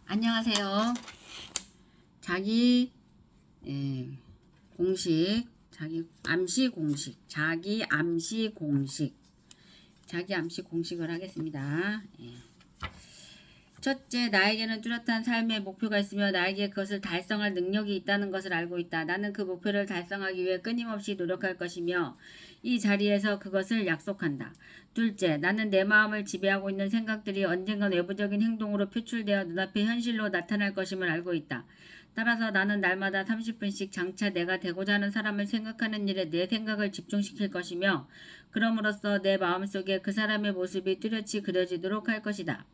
안녕하세요. 자기 공식, 자기 암시 공식, 자기 암시 공식을 하겠습니다. 첫째, 나에게는 뚜렷한 삶의 목표가 있으며 나에게 그것을 달성할 능력이 있다는 것을 알고 있다. 나는 그 목표를 달성하기 위해 끊임없이 노력할 것이며 이 자리에서 그것을 약속한다. 둘째, 나는 내 마음을 지배하고 있는 생각들이 언젠간 외부적인 행동으로 표출되어 눈앞에 현실로 나타날 것임을 알고 있다. 따라서 나는 날마다 30분씩 장차 내가 되고자 하는 사람을 생각하는 일에 내 생각을 집중시킬 것이며 그럼으로써 내 마음속에 그 사람의 모습이 뚜렷이 그려지도록 할 것이다.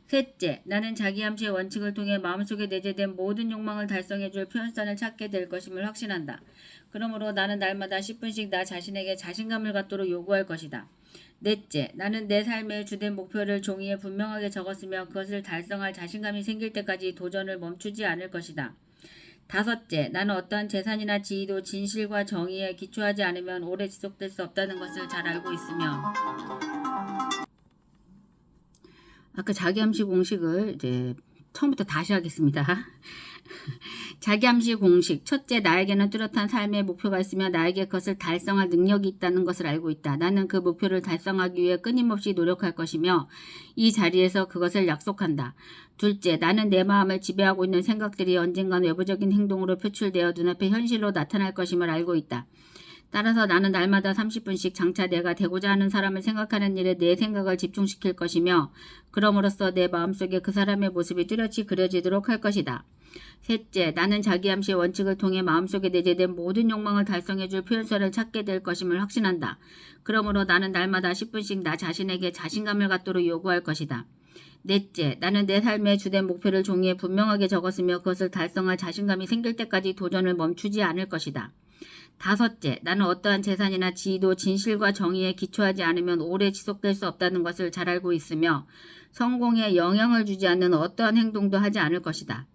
셋째, 나는 자기 암시의 원칙을 통해 마음속에 내재된 모든 욕망을 달성해줄 표현선을 찾게 될 것임을 확신한다. 그러므로 나는 날마다 10분씩 나 자신에게 자신감을 갖도록 요구할 것이다. 넷째, 나는 내 삶의 주된 목표를 종이에 분명하게 적었으며 그것을 달성할 자신감이 생길 때까지 도전을 멈추지 않을 것이다. 다섯째, 나는 어떠한 재산이나 지위도 진실과 정의에 기초하지 않으면 오래 지속될 수 없다는 것을 잘 알고 있으며 아까 자기암시 공식을 이제 처음부터 다시 하겠습니다. 자기암시 공식. 첫째, 나에게는 뚜렷한 삶의 목표가 있으며 나에게 그것을 달성할 능력이 있다는 것을 알고 있다. 나는 그 목표를 달성하기 위해 끊임없이 노력할 것이며 이 자리에서 그것을 약속한다. 둘째, 나는 내 마음을 지배하고 있는 생각들이 언젠간 외부적인 행동으로 표출되어 눈앞에 현실로 나타날 것임을 알고 있다. 따라서 나는 날마다 30분씩 장차 내가 되고자 하는 사람을 생각하는 일에 내 생각을 집중시킬 것이며 그럼으로써 내 마음속에 그 사람의 모습이 뚜렷이 그려지도록 할 것이다. 셋째, 나는 자기 암시의 원칙을 통해 마음속에 내재된 모든 욕망을 달성해줄 표현선을 찾게 될 것임을 확신한다. 그러므로 나는 날마다 10분씩 나 자신에게 자신감을 갖도록 요구할 것이다. 넷째, 나는 내 삶의 주된 목표를 종이에 분명하게 적었으며 그것을 달성할 자신감이 생길 때까지 도전을 멈추지 않을 것이다. 다섯째, 나는 어떠한 재산이나 지위도 진실과 정의에 기초하지 않으면 오래 지속될 수 없다는 것을 잘 알고 있으며 성공에 영향을 주지 않는 어떠한 행동도 하지 않을 것이다.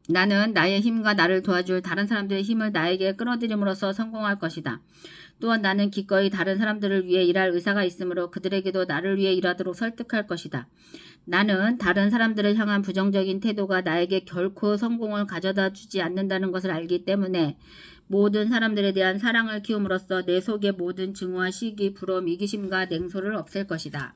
나는 나의 힘과 나를 도와줄 다른 사람들의 힘을 나에게 끌어들임으로써 성공할 것이다. 또한 나는 기꺼이 다른 사람들을 위해 일할 의사가 있으므로 그들에게도 나를 위해 일하도록 설득할 것이다. 나는 다른 사람들을 향한 부정적인 태도가 나에게 결코 성공을 가져다 주지 않는다는 것을 알기 때문에 모든 사람들에 대한 사랑을 키움으로써 내 속의 모든 증오와 시기, 부러움, 이기심과 냉소를 없앨 것이다.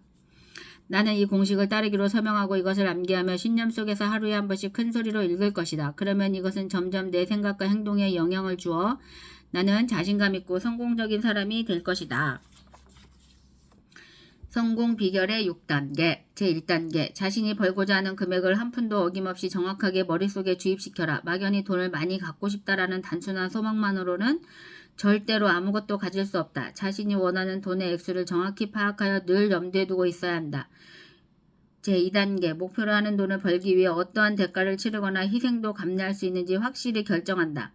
나는 이 공식을 따르기로 서명하고 이것을 암기하며 신념 속에서 하루에 한 번씩 큰 소리로 읽을 것이다. 그러면 이것은 점점 내 생각과 행동에 영향을 주어 나는 자신감 있고 성공적인 사람이 될 것이다. 성공 비결의 6단계, 제1단계, 자신이 벌고자 하는 금액을 한 푼도 어김없이 정확하게 머릿속에 주입시켜라. 막연히 돈을 많이 갖고 싶다라는 단순한 소망만으로는 절대로 아무것도 가질 수 없다. 자신이 원하는 돈의 액수를 정확히 파악하여 늘 염두에 두고 있어야 한다. 제2단계, 목표로 하는 돈을 벌기 위해 어떠한 대가를 치르거나 희생도 감내할 수 있는지 확실히 결정한다.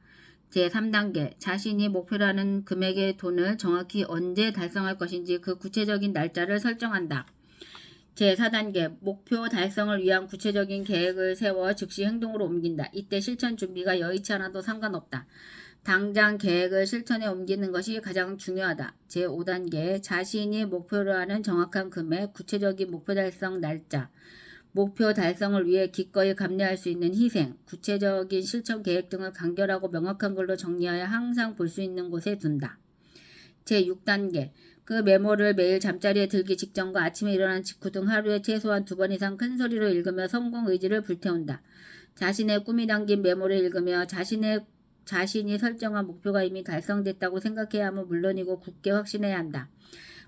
제3단계, 자신이 목표로 하는 금액의 돈을 정확히 언제 달성할 것인지 그 구체적인 날짜를 설정한다. 제4단계, 목표 달성을 위한 구체적인 계획을 세워 즉시 행동으로 옮긴다. 이때 실천 준비가 여의치 않아도 상관없다. 당장 계획을 실천에 옮기는 것이 가장 중요하다. 제5단계, 자신이 목표로 하는 정확한 금액, 구체적인 목표 달성 날짜, 목표 달성을 위해 기꺼이 감내할 수 있는 희생, 구체적인 실천 계획 등을 간결하고 명확한 걸로 정리하여 항상 볼 수 있는 곳에 둔다. 제6단계, 그 메모를 매일 잠자리에 들기 직전과 아침에 일어난 직후 등 하루에 최소한 2번 이상 큰 소리로 읽으며 성공 의지를 불태운다. 자신의 꿈이 담긴 메모를 읽으며 자신이 설정한 목표가 이미 달성됐다고 생각해야 하면 물론이고 굳게 확신해야 한다.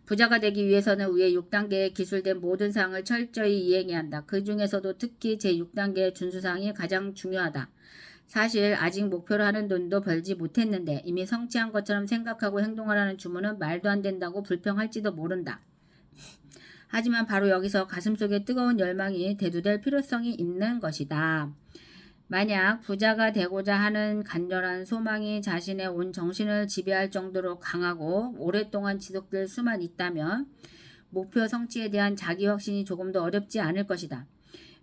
부자가 되기 위해서는 위에 6단계에 기술된 모든 사항을 철저히 이행해야 한다. 그 중에서도 특히 제6단계의 준수사항이 가장 중요하다. 사실 아직 목표로 하는 돈도 벌지 못했는데 이미 성취한 것처럼 생각하고 행동하라는 주문은 말도 안 된다고 불평할지도 모른다. 하지만 바로 여기서 가슴속에 뜨거운 열망이 대두될 필요성이 있는 것이다. 만약 부자가 되고자 하는 간절한 소망이 자신의 온 정신을 지배할 정도로 강하고 오랫동안 지속될 수만 있다면 목표 성취에 대한 자기 확신이 조금 더 어렵지 않을 것이다.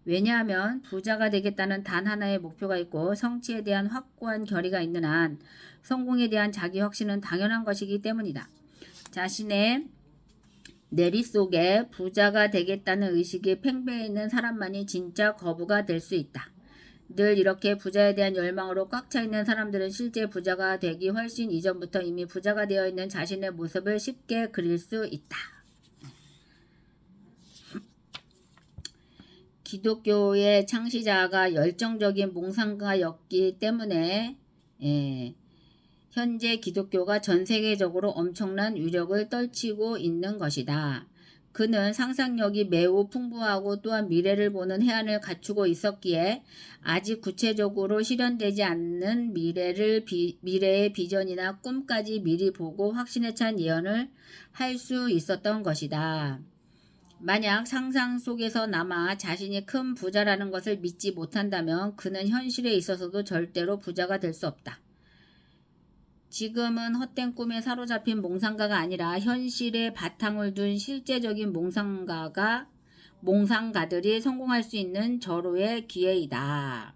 왜냐하면 부자가 되겠다는 단 하나의 목표가 있고 성취에 대한 확고한 결의가 있는 한 성공에 대한 자기 확신은 당연한 것이기 때문이다. 자신의 내리 속에 부자가 되겠다는 의식이 팽배해 있는 사람만이 진짜 거부가 될 수 있다. 늘 이렇게 부자에 대한 열망으로 꽉 차 있는 사람들은 실제 부자가 되기 훨씬 이전부터 이미 부자가 되어 있는 자신의 모습을 쉽게 그릴 수 있다. 기독교의 창시자가 열정적인 몽상가였기 때문에 현재 기독교가 전 세계적으로 엄청난 위력을 떨치고 있는 것이다. 그는 상상력이 매우 풍부하고 또한 미래를 보는 해안을 갖추고 있었기에 아직 구체적으로 실현되지 않는 미래의 비전이나 꿈까지 미리 보고 확신에 찬 예언을 할 수 있었던 것이다. 만약 상상 속에서 남아 자신이 큰 부자라는 것을 믿지 못한다면 그는 현실에 있어서도 절대로 부자가 될 수 없다. 지금은 헛된 꿈에 사로잡힌 몽상가가 아니라 현실에 바탕을 둔 실제적인 몽상가들이 성공할 수 있는 절호의 기회이다.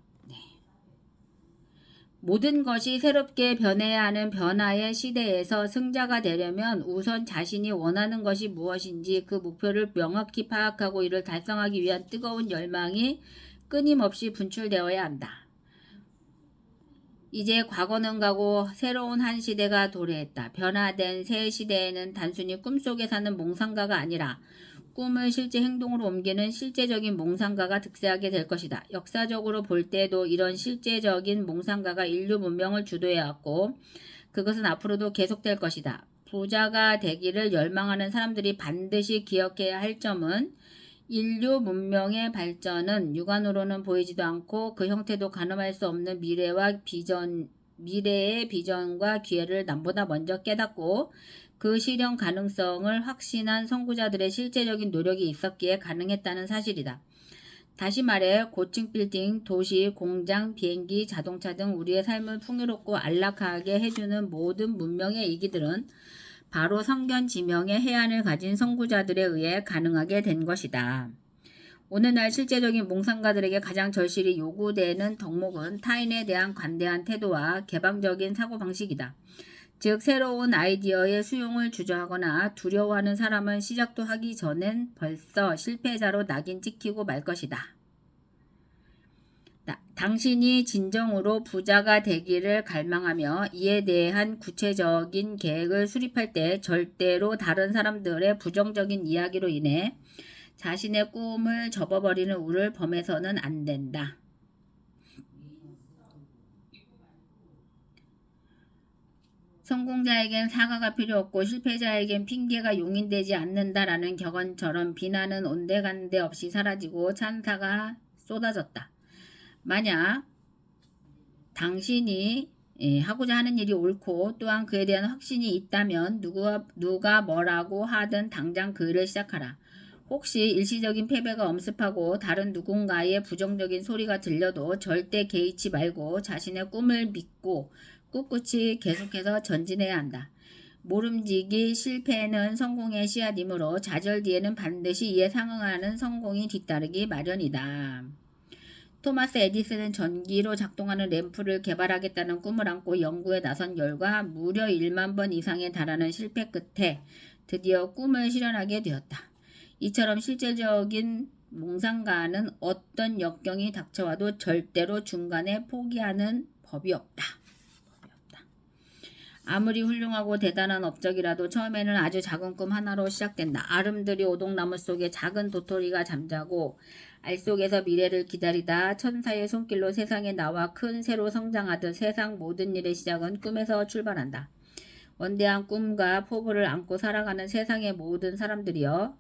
모든 것이 새롭게 변해야 하는 변화의 시대에서 승자가 되려면 우선 자신이 원하는 것이 무엇인지 그 목표를 명확히 파악하고 이를 달성하기 위한 뜨거운 열망이 끊임없이 분출되어야 한다. 이제 과거는 가고 새로운 한 시대가 도래했다. 변화된 새 시대에는 단순히 꿈속에 사는 몽상가가 아니라 꿈을 실제 행동으로 옮기는 실제적인 몽상가가 득세하게 될 것이다. 역사적으로 볼 때도 이런 실제적인 몽상가가 인류 문명을 주도해왔고 그것은 앞으로도 계속될 것이다. 부자가 되기를 열망하는 사람들이 반드시 기억해야 할 점은 인류 문명의 발전은 육안으로는 보이지도 않고 그 형태도 가늠할 수 없는 미래의 비전과 기회를 남보다 먼저 깨닫고 그 실현 가능성을 확신한 선구자들의 실제적인 노력이 있었기에 가능했다는 사실이다. 다시 말해 고층 빌딩, 도시, 공장, 비행기, 자동차 등 우리의 삶을 풍요롭고 안락하게 해주는 모든 문명의 이기들은 바로 성견지명의 해안을 가진 선구자들에 의해 가능하게 된 것이다. 오늘날 실제적인 몽상가들에게 가장 절실히 요구되는 덕목은 타인에 대한 관대한 태도와 개방적인 사고방식이다. 즉 새로운 아이디어의 수용을 주저하거나 두려워하는 사람은 시작도 하기 전엔 벌써 실패자로 낙인 찍히고 말 것이다. 당신이 진정으로 부자가 되기를 갈망하며 이에 대한 구체적인 계획을 수립할 때 절대로 다른 사람들의 부정적인 이야기로 인해 자신의 꿈을 접어버리는 우를 범해서는 안 된다. 성공자에겐 사과가 필요 없고 실패자에겐 핑계가 용인되지 않는다라는 격언처럼 비난은 온데간데 없이 사라지고 찬사가 쏟아졌다. 만약 당신이 하고자 하는 일이 옳고 또한 그에 대한 확신이 있다면 누가 뭐라고 하든 당장 그 일을 시작하라. 혹시 일시적인 패배가 엄습하고 다른 누군가의 부정적인 소리가 들려도 절대 개의치 말고 자신의 꿈을 믿고 꿋꿋이 계속해서 전진해야 한다. 모름지기 실패는 성공의 씨앗이므로 좌절 뒤에는 반드시 이에 상응하는 성공이 뒤따르기 마련이다. 토마스 에디슨은 전기로 작동하는 램프를 개발하겠다는 꿈을 안고 연구에 나선 결과 무려 1만 번 이상에 달하는 실패 끝에 드디어 꿈을 실현하게 되었다. 이처럼 실제적인 몽상가는 어떤 역경이 닥쳐와도 절대로 중간에 포기하는 법이 없다. 아무리 훌륭하고 대단한 업적이라도 처음에는 아주 작은 꿈 하나로 시작된다. 아름드리 오동나무 속에 작은 도토리가 잠자고 알 속에서 미래를 기다리다 천사의 손길로 세상에 나와 큰 새로 성장하듯 세상 모든 일의 시작은 꿈에서 출발한다. 원대한 꿈과 포부를 안고 살아가는 세상의 모든 사람들이여,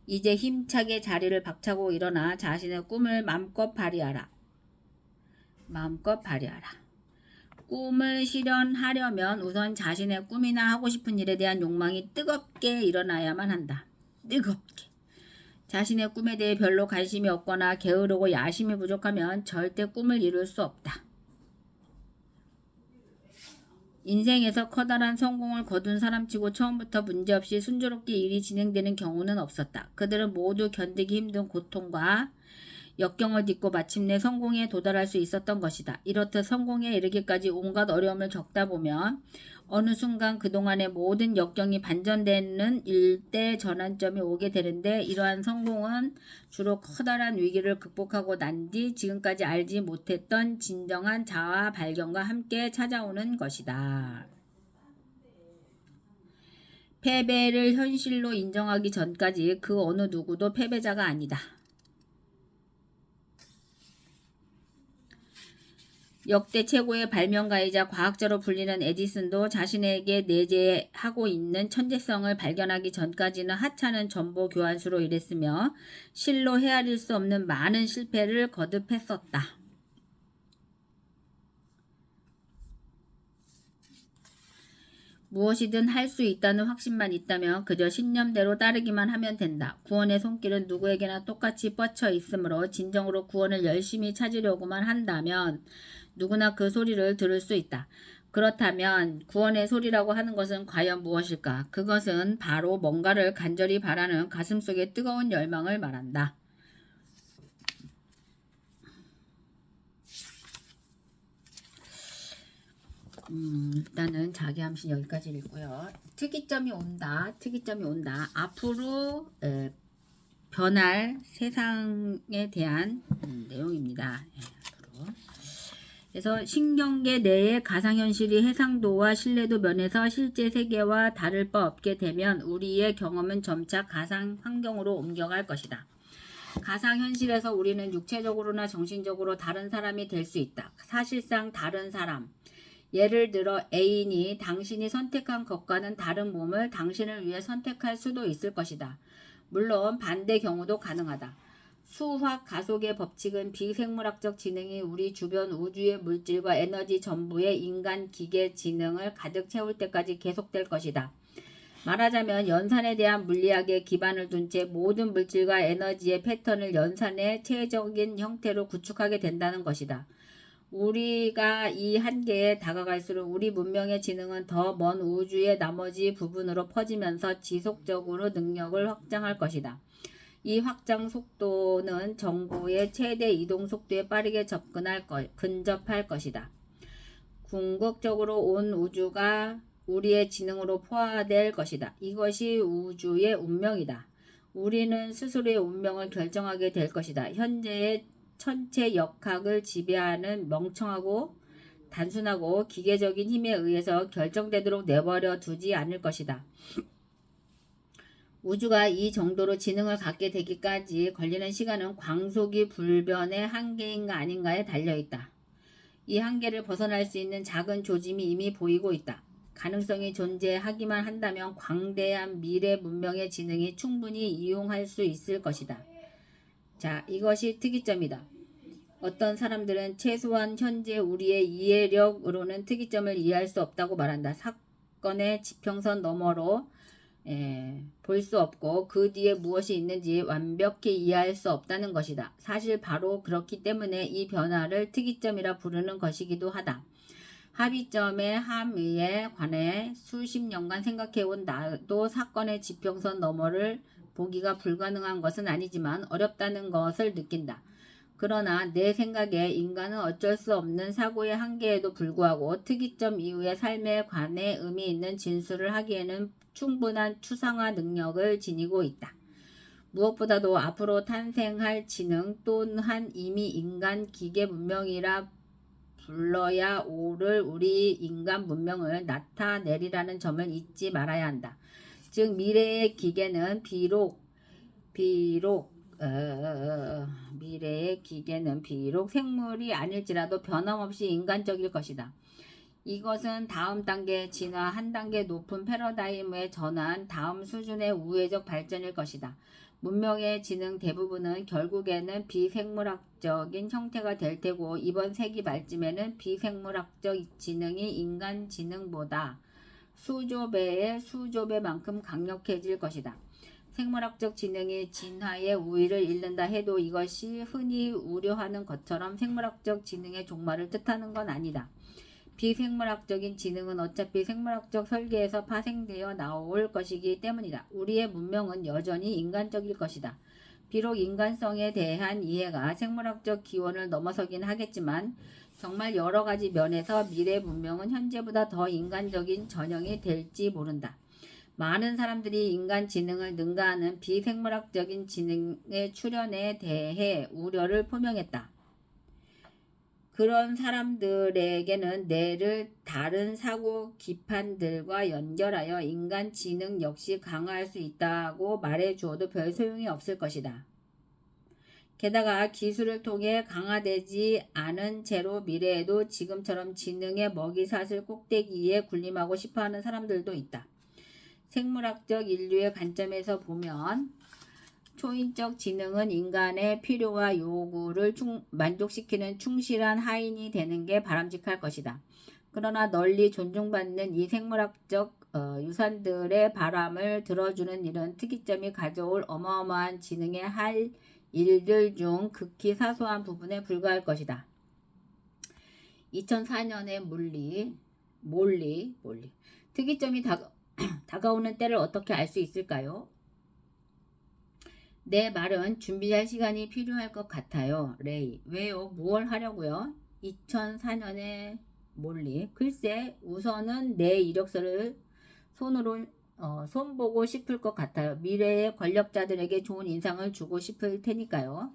이제 힘차게 자리를 박차고 일어나 자신의 꿈을 마음껏 발휘하라. 꿈을 실현하려면 우선 자신의 꿈이나 하고 싶은 일에 대한 욕망이 뜨겁게 일어나야만 한다. 뜨겁게. 자신의 꿈에 대해 별로 관심이 없거나 게으르고 야심이 부족하면 절대 꿈을 이룰 수 없다. 인생에서 커다란 성공을 거둔 사람치고 처음부터 문제없이 순조롭게 일이 진행되는 경우는 없었다. 그들은 모두 견디기 힘든 고통과 역경을 딛고 마침내 성공에 도달할 수 있었던 것이다. 이렇듯 성공에 이르기까지 온갖 어려움을 겪다 보면 어느 순간 그동안의 모든 역경이 반전되는 일대 전환점이 오게 되는데 이러한 성공은 주로 커다란 위기를 극복하고 난 뒤 지금까지 알지 못했던 진정한 자아 발견과 함께 찾아오는 것이다. 패배를 현실로 인정하기 전까지 그 어느 누구도 패배자가 아니다. 역대 최고의 발명가이자 과학자로 불리는 에디슨도 자신에게 내재하고 있는 천재성을 발견하기 전까지는 하찮은 정보 교환수로 일했으며 실로 헤아릴 수 없는 많은 실패를 거듭했었다. 무엇이든 할 수 있다는 확신만 있다면 그저 신념대로 따르기만 하면 된다. 구원의 손길은 누구에게나 똑같이 뻗쳐 있으므로 진정으로 구원을 열심히 찾으려고만 한다면 누구나 그 소리를 들을 수 있다. 그렇다면 구원의 소리라고 하는 것은 과연 무엇일까? 그것은 바로 뭔가를 간절히 바라는 가슴속의 뜨거운 열망을 말한다. 일단은 자기암시 여기까지 읽고요. 특이점이 온다. 특이점이 온다. 앞으로 변할 세상에 대한 내용입니다. 앞으로. 그래서 신경계 내의 가상현실이 해상도와 신뢰도 면에서 실제 세계와 다를 바 없게 되면 우리의 경험은 점차 가상 환경으로 옮겨갈 것이다. 가상현실에서 우리는 육체적으로나 정신적으로 다른 사람이 될 수 있다. 사실상 다른 사람. 예를 들어 애인이 당신이 선택한 것과는 다른 몸을 당신을 위해 선택할 수도 있을 것이다. 물론 반대 경우도 가능하다. 수학 가속의 법칙은 비생물학적 지능이 우리 주변 우주의 물질과 에너지 전부의 인간 기계 지능을 가득 채울 때까지 계속될 것이다. 말하자면 연산에 대한 물리학의 기반을 둔 채 모든 물질과 에너지의 패턴을 연산의 체적인 형태로 구축하게 된다는 것이다. 우리가 이 한계에 다가갈수록 우리 문명의 지능은 더 먼 우주의 나머지 부분으로 퍼지면서 지속적으로 능력을 확장할 것이다. 이 확장 속도는 정보의 최대 이동 속도에 빠르게 근접할 것이다. 궁극적으로 온 우주가 우리의 지능으로 포화될 것이다. 이것이 우주의 운명이다. 우리는 스스로의 운명을 결정하게 될 것이다. 현재의 천체 역학을 지배하는 멍청하고 단순하고 기계적인 힘에 의해서 결정되도록 내버려 두지 않을 것이다. 우주가 이 정도로 지능을 갖게 되기까지 걸리는 시간은 광속이 불변의 한계인가 아닌가에 달려있다. 이 한계를 벗어날 수 있는 작은 조짐이 이미 보이고 있다. 가능성이 존재하기만 한다면 광대한 미래 문명의 지능이 충분히 이용할 수 있을 것이다. 자, 이것이 특이점이다. 어떤 사람들은 최소한 현재 우리의 이해력으로는 특이점을 이해할 수 없다고 말한다. 사건의 지평선 너머로 볼 수 없고 그 뒤에 무엇이 있는지 완벽히 이해할 수 없다는 것이다. 사실 바로 그렇기 때문에 이 변화를 특이점이라 부르는 것이기도 하다. 합의점의 함의에 관해 수십 년간 생각해온 나도 사건의 지평선 너머를 보기가 불가능한 것은 아니지만 어렵다는 것을 느낀다. 그러나 내 생각에 인간은 어쩔 수 없는 사고의 한계에도 불구하고 특이점 이후의 삶에 관해 의미 있는 진술을 하기에는 충분한 추상화 능력을 지니고 있다. 무엇보다도 앞으로 탄생할 지능 또한 이미 인간 기계 문명이라 불러야 옳을 우리 인간 문명을 나타내리라는 점을 잊지 말아야 한다. 즉 미래의 기계는 미래의 기계는 비록 생물이 아닐지라도 변함없이 인간적일 것이다. 이것은 다음 단계 진화 한 단계 높은 패러다임의 전환 다음 수준의 우회적 발전일 것이다. 문명의 지능 대부분은 결국에는 비생물학적인 형태가 될 테고 이번 세기 말쯤에는 비생물학적 지능이 인간 지능보다 수조배만큼 강력해질 것이다. 생물학적 지능이 진화의 우위를 잃는다 해도 이것이 흔히 우려하는 것처럼 생물학적 지능의 종말을 뜻하는 건 아니다. 비생물학적인 지능은 어차피 생물학적 설계에서 파생되어 나올 것이기 때문이다. 우리의 문명은 여전히 인간적일 것이다. 비록 인간성에 대한 이해가 생물학적 기원을 넘어서긴 하겠지만 정말 여러 가지 면에서 미래 문명은 현재보다 더 인간적인 전형이 될지 모른다. 많은 사람들이 인간 지능을 능가하는 비생물학적인 지능의 출현에 대해 우려를 표명했다. 그런 사람들에게는 뇌를 다른 사고 기판들과 연결하여 인간 지능 역시 강화할 수 있다고 말해 주어도 별 소용이 없을 것이다. 게다가 기술을 통해 강화되지 않은 채로 미래에도 지금처럼 지능의 먹이사슬 꼭대기에 군림하고 싶어하는 사람들도 있다. 생물학적 인류의 관점에서 보면 초인적 지능은 인간의 필요와 요구를 만족시키는 충실한 하인이 되는 게 바람직할 것이다. 그러나 널리 존중받는 이 생물학적 유산들의 바람을 들어주는 일은 특이점이 가져올 어마어마한 지능의 할 일들 중 극히 사소한 부분에 불과할 것이다. 2004년의 몰리 특이점이 다가오는 때를 어떻게 알 수 있을까요? 내 말은 준비할 시간이 필요할 것 같아요. 레이. 왜요? 무얼 하려고요? 2004년의 몰리. 글쎄, 우선은 내 이력서를 손보고 싶을 것 같아요. 미래의 권력자들에게 좋은 인상을 주고 싶을 테니까요.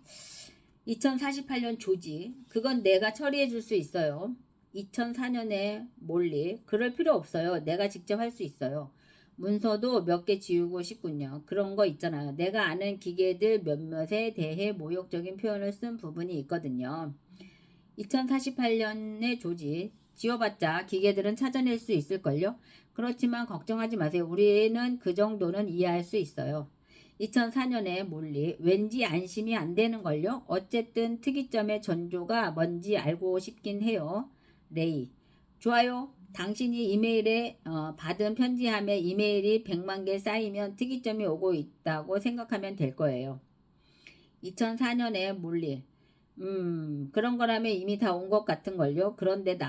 2048년 조지. 그건 내가 처리해 줄 수 있어요. 2004년에 몰리. 그럴 필요 없어요. 내가 직접 할 수 있어요. 문서도 몇 개 지우고 싶군요. 그런 거 있잖아요. 내가 아는 기계들 몇몇에 대해 모욕적인 표현을 쓴 부분이 있거든요. 2048년에 조지. 지워봤자 기계들은 찾아낼 수 있을걸요? 그렇지만 걱정하지 마세요. 우리는 그 정도는 이해할 수 있어요. 2004년에 몰리. 왠지 안심이 안 되는걸요? 어쨌든 특이점의 전조가 뭔지 알고 싶긴 해요. 레이. 좋아요. 당신이 이메일에 받은 편지함에 이메일이 100만 개 쌓이면 특이점이 오고 있다고 생각하면 될 거예요. 2004년에 몰리. 그런 거라면 이미 다 온 것 같은걸요. 그런데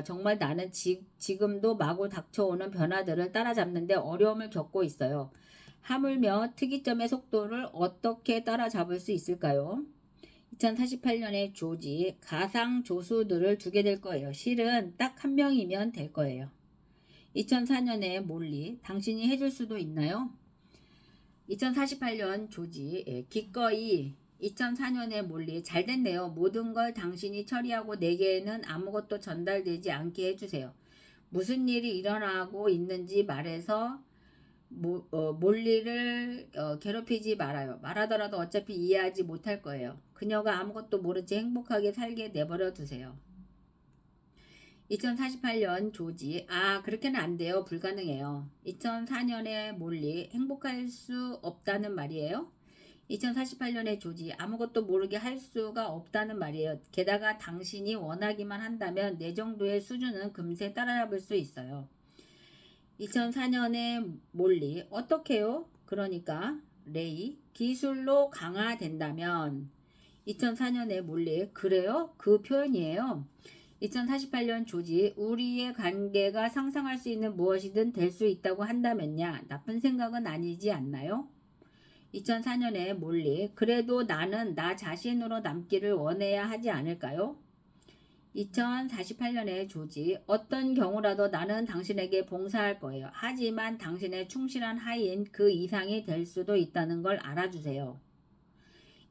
정말 나는 지금도 마구 닥쳐오는 변화들을 따라잡는데 어려움을 겪고 있어요. 하물며 특이점의 속도를 어떻게 따라잡을 수 있을까요? 2048년에 조지. 가상 조수들을 두게 될 거예요. 실은 딱 한 명이면 될 거예요. 2004년에 몰리. 당신이 해줄 수도 있나요? 2048년 조지. 기꺼이. 2004년에 몰리. 잘 됐네요. 모든 걸 당신이 처리하고 내게는 아무것도 전달되지 않게 해주세요. 무슨 일이 일어나고 있는지 말해서 몰리를 괴롭히지 말아요. 말하더라도 어차피 이해하지 못할 거예요. 그녀가 아무것도 모른 채 행복하게 살게 내버려 두세요. 2048년 조지. 그렇게는 안 돼요. 불가능해요. 2004년에 몰리. 행복할 수 없다는 말이에요. 2048년에 조지. 아무것도 모르게 할 수가 없다는 말이에요. 게다가 당신이 원하기만 한다면 내 정도의 수준은 금세 따라잡을 수 있어요. 2004년에 몰리. 어떻게요? 그러니까 레이. 기술로 강화된다면. 2004년에 몰리. 그래요? 그 표현이에요. 2048년 조지. 우리의 관계가 상상할 수 있는 무엇이든 될 수 있다고 한다면야. 나쁜 생각은 아니지 않나요? 2004년에 몰리. 그래도 나는 나 자신으로 남기를 원해야 하지 않을까요? 2048년에 조지. 어떤 경우라도 나는 당신에게 봉사할 거예요. 하지만 당신의 충실한 하인 그 이상이 될 수도 있다는 걸 알아주세요.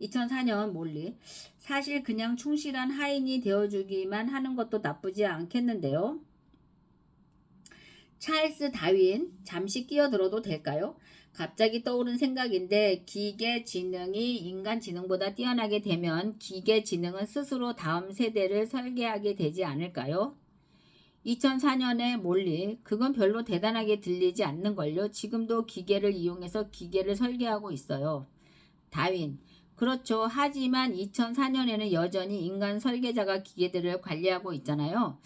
2004년 몰리. 사실 그냥 충실한 하인이 되어주기만 하는 것도 나쁘지 않겠는데요. 찰스 다윈. 잠시 끼어들어도 될까요? 갑자기 떠오른 생각인데 기계 지능이 인간 지능보다 뛰어나게 되면 기계 지능은 스스로 다음 세대를 설계하게 되지 않을까요? 2004년에 몰리. 그건 별로 대단하게 들리지 않는걸요. 지금도 기계를 이용해서 기계를 설계하고 있어요. 다윈. 그렇죠. 하지만 2004년에는 여전히 인간 설계자가 기계들을 관리하고 있잖아요.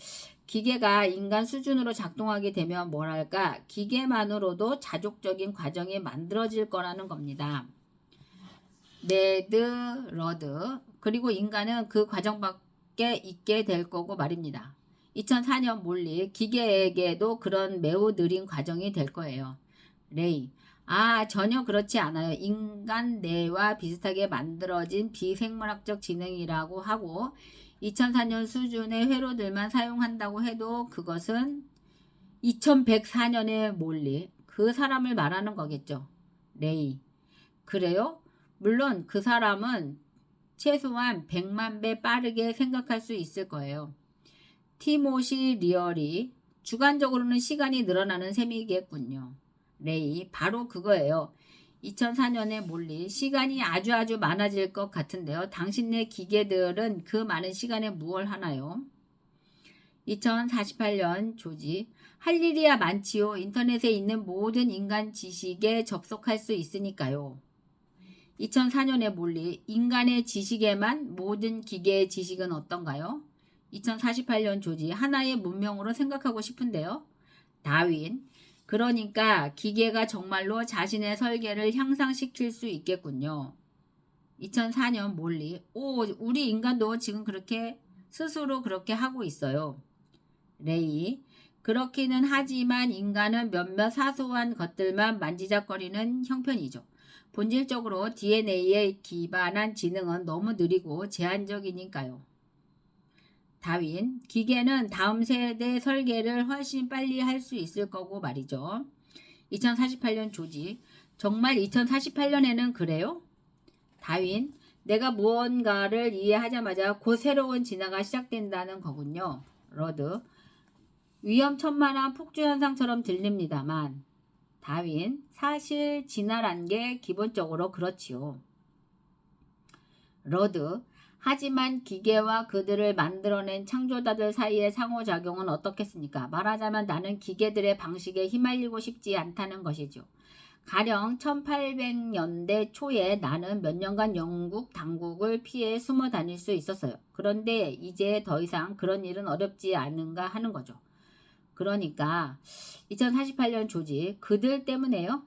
기계가 인간 수준으로 작동하게 되면 뭐랄까, 기계만으로도 자족적인 과정이 만들어질 거라는 겁니다. 네드 러드. 그리고 인간은 그 과정밖에 있게 될 거고 말입니다. 2004년 몰리. 기계에게도 그런 매우 느린 과정이 될 거예요. 레이. 전혀 그렇지 않아요. 인간 뇌와 비슷하게 만들어진 비생물학적 지능이라고 하고 2004년 수준의 회로들만 사용한다고 해도 그것은 2104년의 몰리 그 사람을 말하는 거겠죠. 레이. 그래요? 물론 그 사람은 최소한 100만 배 빠르게 생각할 수 있을 거예요. 티모시 리얼이 주관적으로는 시간이 늘어나는 셈이겠군요. 레이, 바로 그거예요. 2004년에 몰리 시간이 아주 많아질 것 같은데요. 당신네 기계들은 그 많은 시간에 무얼 하나요? 2048년 조지, 할 일이야 많지요. 인터넷에 있는 모든 인간 지식에 접속할 수 있으니까요. 2004년에 몰리 인간의 지식에만 모든 기계의 지식은 어떤가요? 2048년 조지, 하나의 문명으로 생각하고 싶은데요. 다윈, 그러니까 기계가 정말로 자신의 설계를 향상시킬 수 있겠군요. 2004년 몰리, 우리 인간도 지금 그렇게 스스로 그렇게 하고 있어요. 레이, 그렇기는 하지만 인간은 몇몇 사소한 것들만 만지작거리는 형편이죠. 본질적으로 DNA에 기반한 지능은 너무 느리고 제한적이니까요. 다윈, 기계는 다음 세대 설계를 훨씬 빨리 할 수 있을 거고 말이죠. 2048년 조지, 정말 2048년에는 그래요? 다윈, 내가 무언가를 이해하자마자 곧 새로운 진화가 시작된다는 거군요. 러드, 위험천만한 폭주현상처럼 들립니다만 다윈, 사실 진화란 게 기본적으로 그렇지요. 러드, 하지만 기계와 그들을 만들어낸 창조자들 사이의 상호작용은 어떻겠습니까? 말하자면 나는 기계들의 방식에 휘말리고 싶지 않다는 것이죠. 가령 1800년대 초에 나는 몇 년간 영국 당국을 피해 숨어 다닐 수 있었어요. 그런데 이제 더 이상 그런 일은 어렵지 않은가 하는 거죠. 그러니까 2048년 조지, 그들 때문에요.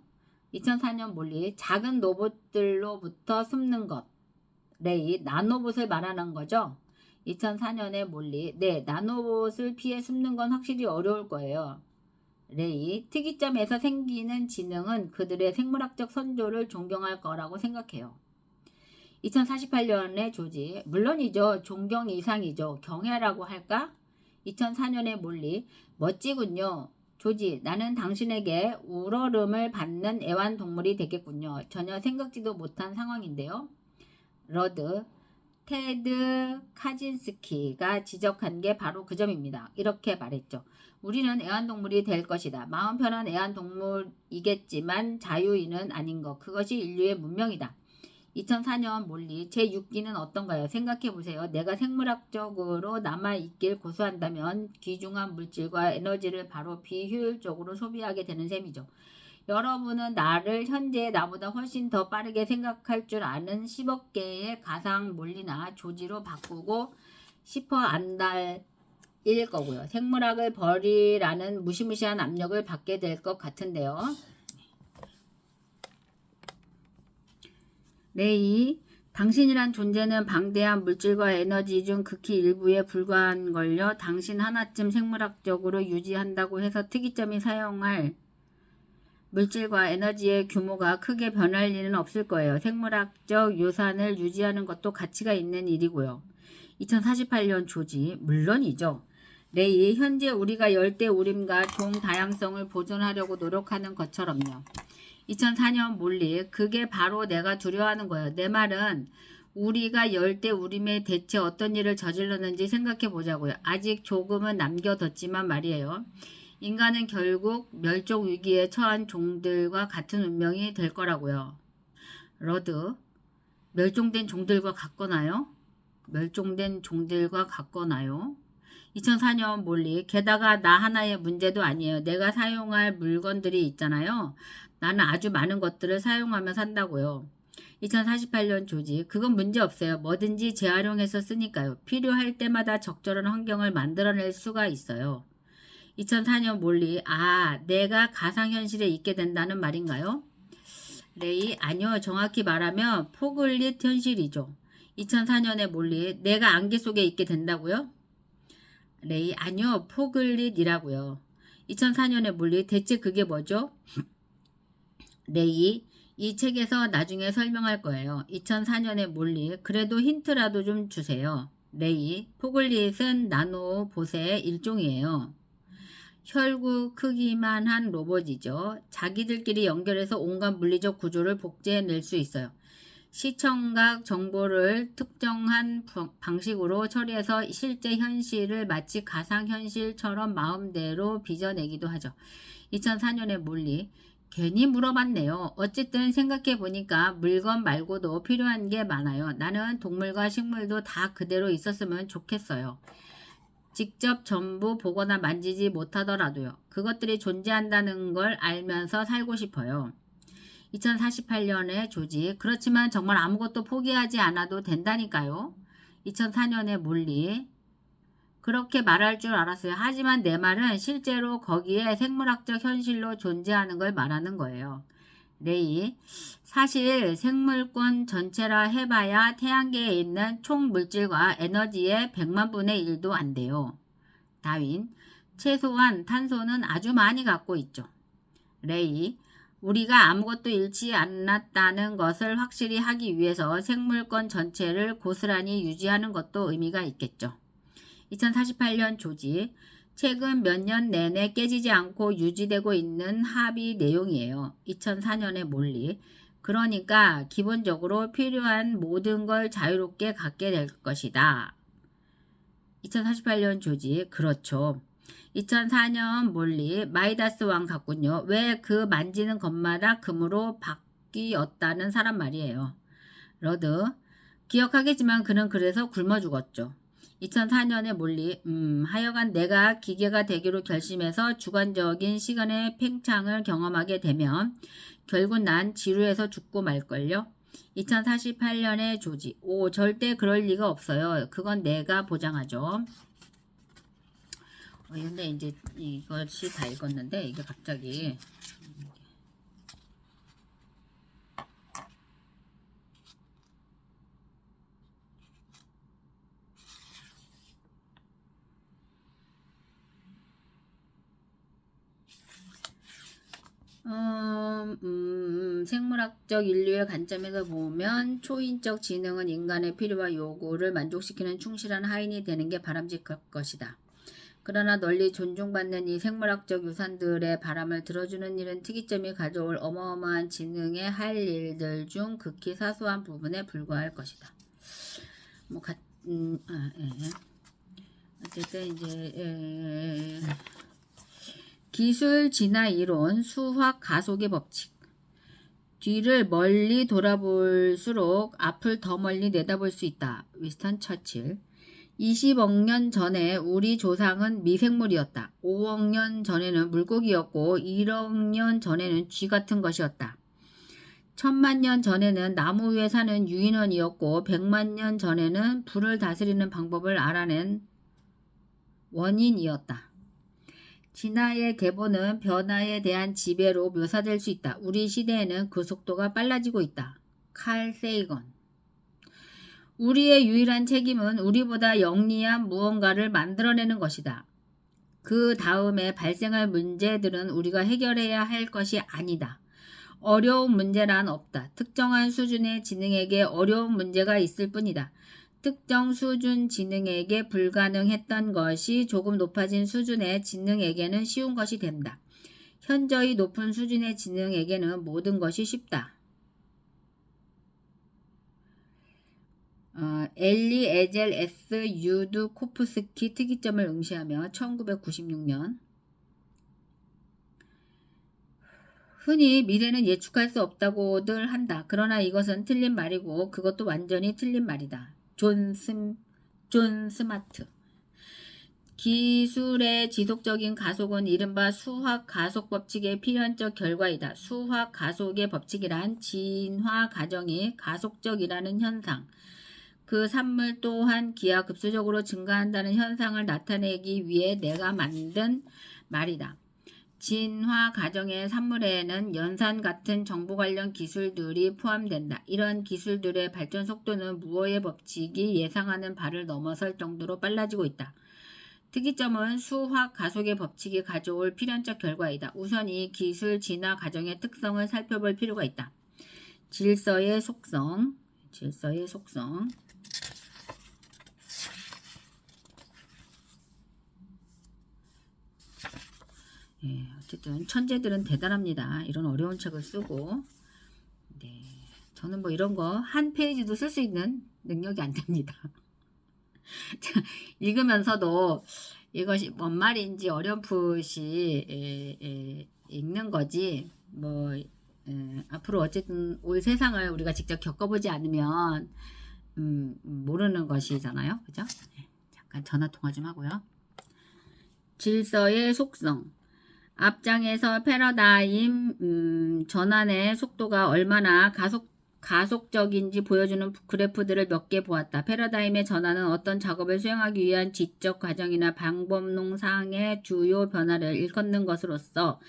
2004년 몰리, 작은 로봇들로부터 숨는 것. 레이, 나노봇을 말하는 거죠. 2004년에 몰리, 네, 나노봇을 피해 숨는 건 확실히 어려울 거예요. 레이, 특이점에서 생기는 지능은 그들의 생물학적 선조를 존경할 거라고 생각해요. 2048년에 조지, 물론이죠. 존경 이상이죠. 경애라고 할까? 2004년에 몰리, 멋지군요. 조지, 나는 당신에게 우러름을 받는 애완동물이 되겠군요. 전혀 생각지도 못한 상황인데요. 러드, 테드 카진스키가 지적한 게 바로 그 점입니다. 이렇게 말했죠. 우리는 애완동물이 될 것이다. 마음 편한 애완동물이겠지만 자유인은 아닌 것. 그것이 인류의 문명이다. 2004년 몰리, 제 6기는 어떤가요? 생각해보세요. 내가 생물학적으로 남아있길 고수한다면 귀중한 물질과 에너지를 바로 비효율적으로 소비하게 되는 셈이죠. 여러분은 나를 현재 나보다 훨씬 더 빠르게 생각할 줄 아는 10억 개의 가상 물리나 조지로 바꾸고 싶어 안달일 거고요. 생물학을 버리라는 무시무시한 압력을 받게 될 것 같은데요. 레이, 당신이란 존재는 방대한 물질과 에너지 중 극히 일부에 불과한 걸요. 당신 하나쯤 생물학적으로 유지한다고 해서 특이점이 사용할 물질과 에너지의 규모가 크게 변할 일은 없을 거예요. 생물학적 유산을 유지하는 것도 가치가 있는 일이고요. 2048년 조지, 물론이죠. 레이, 현재 우리가 열대우림과 종 다양성을 보존하려고 노력하는 것처럼요. 2004년 몰리, 그게 바로 내가 두려워하는 거예요. 내 말은 우리가 열대우림에 대체 어떤 일을 저질렀는지 생각해 보자고요. 아직 조금은 남겨뒀지만 말이에요. 인간은 결국 멸종 위기에 처한 종들과 같은 운명이 될 거라고요. 러드, 멸종된 종들과 같거나요? 멸종된 종들과 같거나요? 2004년 몰리, 게다가 나 하나의 문제도 아니에요. 내가 사용할 물건들이 있잖아요. 나는 아주 많은 것들을 사용하며 산다고요. 2048년 조지, 그건 문제 없어요. 뭐든지 재활용해서 쓰니까요. 필요할 때마다 적절한 환경을 만들어낼 수가 있어요. 2004년 몰리, 내가 가상현실에 있게 된다는 말인가요? 레이, 아니요. 정확히 말하면 포글릿 현실이죠. 2004년에 몰리, 내가 안개 속에 있게 된다고요? 레이, 아니요. 포글릿이라고요. 2004년에 몰리, 대체 그게 뭐죠? 레이, 이 책에서 나중에 설명할 거예요. 2004년의 몰리, 그래도 힌트라도 좀 주세요. 레이, 포글릿은 나노봇의 일종이에요. 혈구 크기만 한 로봇이죠. 자기들끼리 연결해서 온갖 물리적 구조를 복제해낼 수 있어요. 시청각 정보를 특정한 방식으로 처리해서 실제 현실을 마치 가상현실처럼 마음대로 빚어내기도 하죠. 2004년에 몰리. 괜히 물어봤네요. 어쨌든 생각해보니까 물건 말고도 필요한 게 많아요. 나는 동물과 식물도 다 그대로 있었으면 좋겠어요. 직접 전부 보거나 만지지 못하더라도요. 그것들이 존재한다는 걸 알면서 살고 싶어요. 2048년에 조지. 그렇지만 정말 아무것도 포기하지 않아도 된다니까요. 2004년에 몰리. 그렇게 말할 줄 알았어요. 하지만 내 말은 실제로 거기에 생물학적 현실로 존재하는 걸 말하는 거예요. 레이. 사실 생물권 전체라 해봐야 태양계에 있는 총 물질과 에너지의 100만 분의 1도 안 돼요. 다윈. 최소한 탄소는 아주 많이 갖고 있죠. 레이. 우리가 아무것도 잃지 않았다는 것을 확실히 하기 위해서 생물권 전체를 고스란히 유지하는 것도 의미가 있겠죠. 2048년 조지. 최근 몇 년 내내 깨지지 않고 유지되고 있는 합의 내용이에요. 2004년에 몰리. 그러니까 기본적으로 필요한 모든 걸 자유롭게 갖게 될 것이다. 2048년 조지. 그렇죠. 2004년 몰리. 마이다스 왕 같군요. 왜 그 만지는 것마다 금으로 바뀌었다는 사람 말이에요. 러드. 기억하겠지만 그는 그래서 굶어 죽었죠. 2004년에 몰리. 하여간 내가 기계가 되기로 결심해서 주관적인 시간의 팽창을 경험하게 되면 결국 난 지루해서 죽고 말걸요. 2048년에 조지. 오, 절대 그럴 리가 없어요. 그건 내가 보장하죠. 근데 이제 이것이 다 읽었는데 이게 갑자기 생물학적 인류의 관점에서 보면 초인적 지능은 인간의 필요와 요구를 만족시키는 충실한 하인이 되는 게 바람직할 것이다. 그러나 널리 존중받는 이 생물학적 유산들의 바람을 들어주는 일은 특이점이 가져올 어마어마한 지능의 할 일들 중 극히 사소한 부분에 불과할 것이다. 어쨌든 이제 기술 진화 이론, 수학 가속의 법칙. 뒤를 멀리 돌아볼수록 앞을 더 멀리 내다볼 수 있다. 위스턴 처칠. 20억 년 전에 우리 조상은 미생물이었다. 5억 년 전에는 물고기였고 1억 년 전에는 쥐 같은 것이었다. 1000만 년 전에는 나무 위에 사는 유인원이었고 100만 년 전에는 불을 다스리는 방법을 알아낸 원인이었다. 진화의 계보는 변화에 대한 지배로 묘사될 수 있다. 우리 시대에는 그 속도가 빨라지고 있다. 칼 세이건. 우리의 유일한 책임은 우리보다 영리한 무언가를 만들어내는 것이다. 그 다음에 발생할 문제들은 우리가 해결해야 할 것이 아니다. 어려운 문제란 없다. 특정한 수준의 지능에게 어려운 문제가 있을 뿐이다. 특정 수준 지능에게 불가능했던 것이 조금 높아진 수준의 지능에게는 쉬운 것이 된다. 현저히 높은 수준의 지능에게는 모든 것이 쉽다. 엘리 에젤 S 유드코프스키 특이점을 응시하며 1996년. 흔히 미래는 예측할 수 없다고들 한다. 그러나 이것은 틀린 말이고 그것도 완전히 틀린 말이다. 존 스마트. 기술의 지속적인 가속은 이른바 수학 가속 법칙의 필연적 결과이다. 수학 가속의 법칙이란 진화 과정이 가속적이라는 현상, 그 산물 또한 기하급수적으로 증가한다는 현상을 나타내기 위해 내가 만든 말이다. 진화 과정의 산물에는 연산 같은 정보 관련 기술들이 포함된다. 이런 기술들의 발전 속도는 무어의 법칙이 예상하는 바를 넘어설 정도로 빨라지고 있다. 특이점은 수학 가속의 법칙이 가져올 필연적 결과이다. 우선 이 기술 진화 과정의 특성을 살펴볼 필요가 있다. 질서의 속성. 예, 어쨌든 천재들은 대단합니다. 이런 어려운 책을 쓰고. 네, 저는 뭐 이런 거 한 페이지도 쓸 수 있는 능력이 안 됩니다. 읽으면서도 이것이 뭔 말인지 어렴풋이 읽는 거지 뭐 앞으로 어쨌든 올 세상을 우리가 직접 겪어보지 않으면 모르는 것이잖아요. 그죠? 네, 잠깐 전화 통화 좀 하고요. 질서의 속성. 앞장에서 패러다임 전환의 속도가 얼마나 가속적인지 보여주는 그래프들을 몇 개 보았다. 패러다임의 전환은 어떤 작업을 수행하기 위한 지적 과정이나 방법론상의 주요 변화를 일컫는 것으로서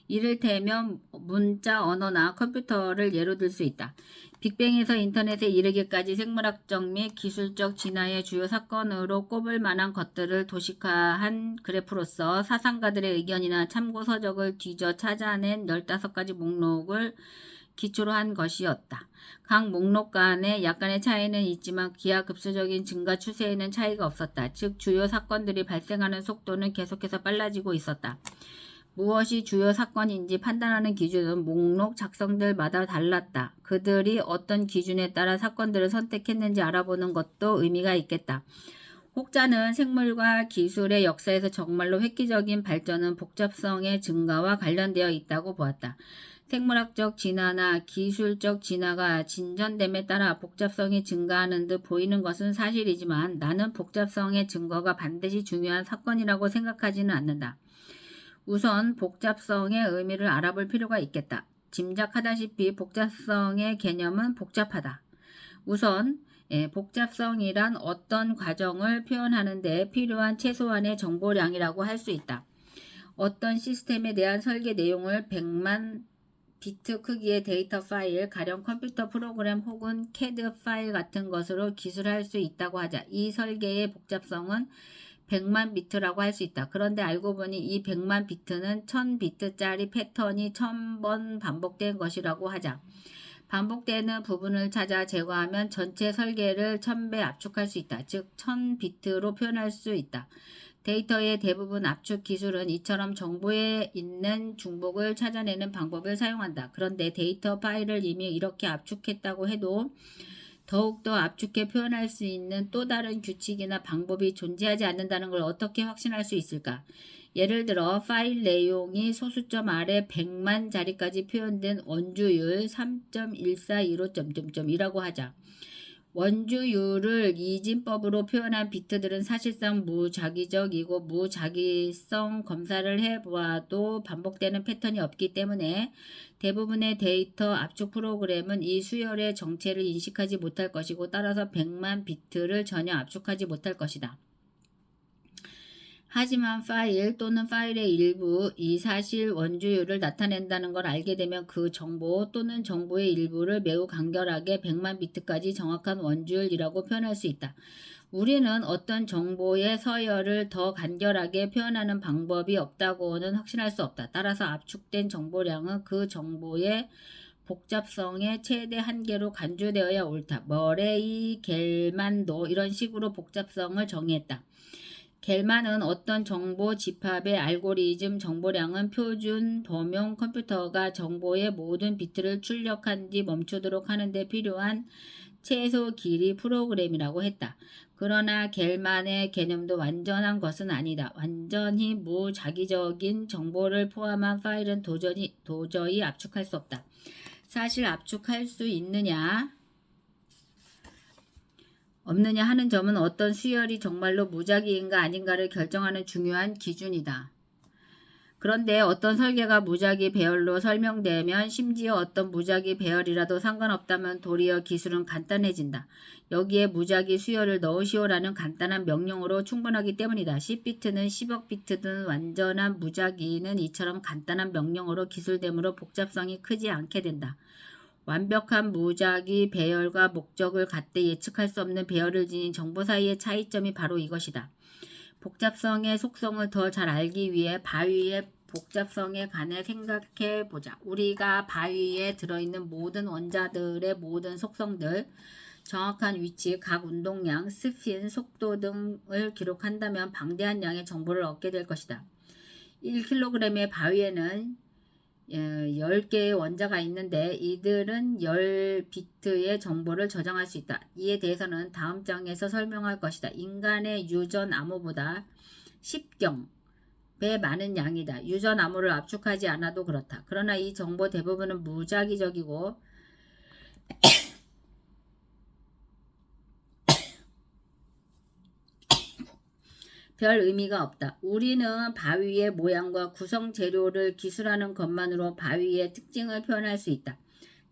이를테면 문자, 언어나 컴퓨터를 예로 들 수 있다. 빅뱅에서 인터넷에 이르기까지 생물학적 및 기술적 진화의 주요 사건으로 꼽을 만한 것들을 도식화한 그래프로서 사상가들의 의견이나 참고 서적을 뒤져 찾아낸 15가지 목록을 기초로 한 것이었다. 각 목록 간에 약간의 차이는 있지만 기하급수적인 증가 추세에는 차이가 없었다. 즉 주요 사건들이 발생하는 속도는 계속해서 빨라지고 있었다. 무엇이 주요 사건인지 판단하는 기준은 목록 작성들마다 달랐다. 그들이 어떤 기준에 따라 사건들을 선택했는지 알아보는 것도 의미가 있겠다. 혹자는 생물과 기술의 역사에서 정말로 획기적인 발전은 복잡성의 증가와 관련되어 있다고 보았다. 생물학적 진화나 기술적 진화가 진전됨에 따라 복잡성이 증가하는 듯 보이는 것은 사실이지만 나는 복잡성의 증거가 반드시 중요한 사건이라고 생각하지는 않는다. 우선 복잡성의 의미를 알아볼 필요가 있겠다. 짐작하다시피 복잡성의 개념은 복잡하다. 우선 복잡성이란 어떤 과정을 표현하는 데 필요한 최소한의 정보량이라고 할 수 있다. 어떤 시스템에 대한 설계 내용을 100만 비트 크기의 데이터 파일, 가령 컴퓨터 프로그램 혹은 CAD 파일 같은 것으로 기술할 수 있다고 하자. 이 설계의 복잡성은 100만 비트라고 할 수 있다. 그런데 알고 보니 이 100만 비트는 1000비트짜리 패턴이 1000번 반복된 것이라고 하자. 반복되는 부분을 찾아 제거하면 전체 설계를 1000배 압축할 수 있다. 즉 1000비트로 표현할 수 있다. 데이터의 대부분 압축 기술은 이처럼 정보에 있는 중복을 찾아내는 방법을 사용한다. 그런데 데이터 파일을 이미 이렇게 압축했다고 해도 더욱더 압축해 표현할 수 있는 또 다른 규칙이나 방법이 존재하지 않는다는 걸 어떻게 확신할 수 있을까? 예를 들어 파일 내용이 소수점 아래 100만 자리까지 표현된 원주율 3.1415이라고 하자. 원주율을 이진법으로 표현한 비트들은 사실상 무작위적이고 무작위성 검사를 해보아도 반복되는 패턴이 없기 때문에 대부분의 데이터 압축 프로그램은 이 수열의 정체를 인식하지 못할 것이고 따라서 100만 비트를 전혀 압축하지 못할 것이다. 하지만 파일 또는 파일의 일부, 이 사실 원주율을 나타낸다는 걸 알게 되면 그 정보 또는 정보의 일부를 매우 간결하게 100만 비트까지 정확한 원주율이라고 표현할 수 있다. 우리는 어떤 정보의 서열을 더 간결하게 표현하는 방법이 없다고는 확신할 수 없다. 따라서 압축된 정보량은 그 정보의 복잡성의 최대 한계로 간주되어야 옳다. 머레이, 겔만도 이런 식으로 복잡성을 정의했다. 겔만은 어떤 정보 집합의 알고리즘 정보량은 표준 범용 컴퓨터가 정보의 모든 비트를 출력한 뒤 멈추도록 하는 데 필요한 최소 길이 프로그램이라고 했다. 그러나 겔만의 개념도 완전한 것은 아니다. 완전히 무작위적인 정보를 포함한 파일은 도저히 압축할 수 없다. 사실 압축할 수 있느냐 없느냐 하는 점은 어떤 수열이 정말로 무작위인가 아닌가를 결정하는 중요한 기준이다. 그런데 어떤 설계가 무작위 배열로 설명되면 심지어 어떤 무작위 배열이라도 상관없다면 도리어 기술은 간단해진다. 여기에 무작위 수열을 넣으시오라는 간단한 명령으로 충분하기 때문이다. 10비트는 10억 비트든 완전한 무작위는 이처럼 간단한 명령으로 기술되므로 복잡성이 크지 않게 된다. 완벽한 무작위 배열과 목적을 갖대 예측할 수 없는 배열을 지닌 정보 사이의 차이점이 바로 이것이다. 복잡성의 속성을 더 잘 알기 위해 바위의 복잡성에 관해 생각해 보자. 우리가 바위에 들어있는 모든 원자들의 모든 속성들, 정확한 위치, 각 운동량, 스핀, 속도 등을 기록한다면 방대한 양의 정보를 얻게 될 것이다. 1kg의 바위에는 10개의 원자가 있는데 이들은 10비트의 정보를 저장할 수 있다. 이에 대해서는 다음 장에서 설명할 것이다. 인간의 유전 암호보다 10배 많은 양이다. 유전 암호를 압축하지 않아도 그렇다. 그러나 이 정보 대부분은 무작위적이고 별 의미가 없다. 우리는 바위의 모양과 구성 재료를 기술하는 것만으로 바위의 특징을 표현할 수 있다.